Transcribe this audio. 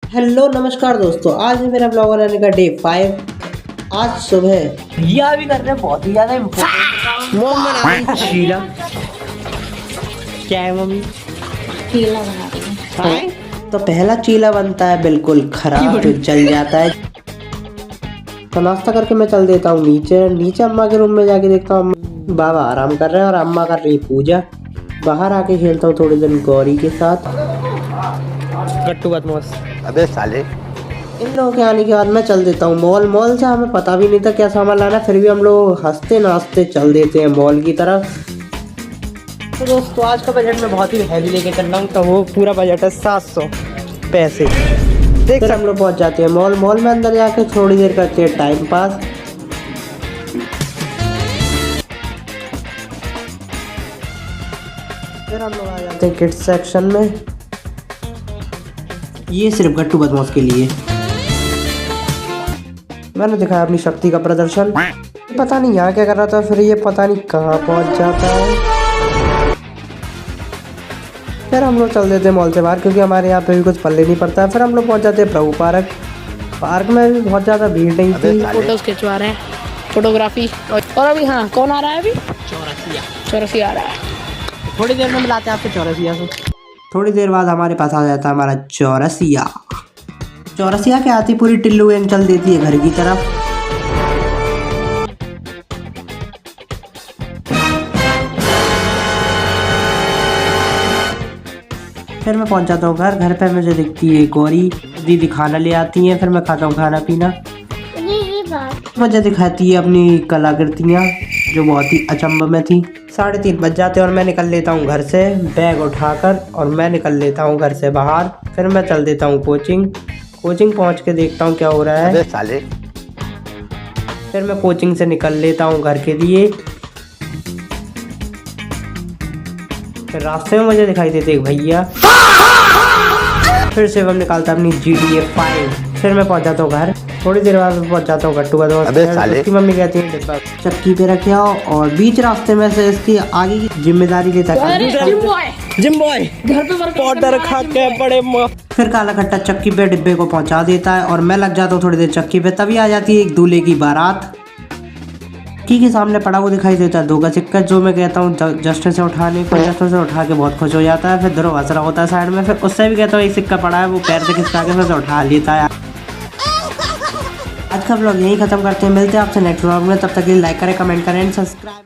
Hello नमस्कार दोस्तों, आज है मेरा ब्लॉग बनाने का डे 5। आज सुबह यह भी कर रहे हैं बहुत ही ज्यादा इम्पोर्टेंट काम बना रही शीला। क्या है मम्मी? चीला बना रही हूँ। तो पहला चीला बनता है बिल्कुल खराब जो जल जाता है। तो नाश्ता करके मैं चल देता हूँ नीचे अम्मा के रूम में जाके देखता हूँ बाबा आराम कर रहे हैं और अम्मा कर रही पूजा। बाहर आके खेलता हूँ थोड़ी देर गौरी के साथ। गट्टू बदमाश। अबे साले। इन लोगों के आने के बाद मैं चल देता हूँ मॉल से हमें पता भी नहीं था क्या सामान लाना है, फिर भी हम लोग हंसते नाचते चल देते हैं मॉल की तरफ। तो दोस्तों आज का बजट मैं बहुत ही हैवी लेके चल रहा हूँ, तो वो पूरा बजट है 700 पैसे। फिर हम लोग पहुँच जाते हैं मॉल में अंदर जाके थोड़ी देर करते हैं टाइम पास। फिर हम लोग आ जाते हैं किड्स सेक्शन में, ये सिर्फ गट्टू बदमाश के लिए। मैंने दिखाया अपनी शक्ति का प्रदर्शन। पता नहीं यहाँ क्या कर रहा था, फिर ये पता नहीं कहाँ पहुँच जाता है। फिर हम लोग चल देते हैं मॉल से बाहर, क्योंकि हमारे यहाँ पे भी कुछ पल्ले नहीं पड़ता है। फिर हम लोग पहुँच जाते हैं प्रभु पार्क में भी बहुत ज़्यादा भीड़ नहीं थी। फोटोज खिंचवा रहे हैं, फोटोग्राफी। और अभी हाँ कौन आ रहा है? अभी चौरसिया आ रहा है। थोड़ी देर में मिलाते हैं आपको चौरसिया से। थोड़ी देर बाद हमारे पास आ जाता है हमारा चौरसिया के आती पूरी टिल्लू गैंग चल देती है घर की तरफ। फिर मैं पहुंच जाता हूँ घर पे मुझे दिखती है गौरी दीदी, खाना ले आती है। फिर मैं खाता हूँ खाना पीना। मुझे दिखाती है अपनी कलाकृतियाँ जो बहुत ही अचंभ में थी। 3:30 बज जाते हैं और मैं निकल लेता हूँ घर से बैग उठाकर, और मैं निकल लेता हूँ घर से बाहर। फिर मैं चल देता हूँ कोचिंग पहुँच के देखता हूँ क्या हो रहा है। अबे साले। फिर मैं कोचिंग से निकल लेता हूँ घर के लिए। फिर रास्ते में मुझे दिखाई देते एक भैया। फिर से हम निकालता अपनी GTA 5। फिर मैं पहुँच जाता हूँ घर। थोड़ी देर बाद पहुँच जाता हूँ गट्टू बदमाश। उसकी मम्मी कहती है डिब्बा चक्की पे रखे आओ, और बीच रास्ते में से इसकी आगे की जिम्मेदारी लेता है जिम बॉय घर पे पाउडर खा के बड़े। फिर काला खट्टा चक्की पे डिब्बे को पहुंचा देता है, और मैं लग जाता हूँ थोड़ी देर चक्की पे। तभी आ जाती है एक दूल्हे की बारात। के सामने पड़ा वो दिखाई देता है 2 का सिक्का, जो मैं कहता हूँ जस्टिन से उठाने को। जस्टिन से उठा के बहुत खुश हो जाता है। फिर ध्रुव हंस रहा होता है साइड में। फिर उससे भी कहता हूँ एक सिक्का पड़ा है, वो पैर से खिसका के फिर से उठा लेता है। आज का ब्लॉग यहीं खत्म करते हैं, मिलते हैं आपसे नेक्स्ट ब्लॉग में। तब तक के लिए लाइक करें, कमेंट करें, सब्सक्राइब।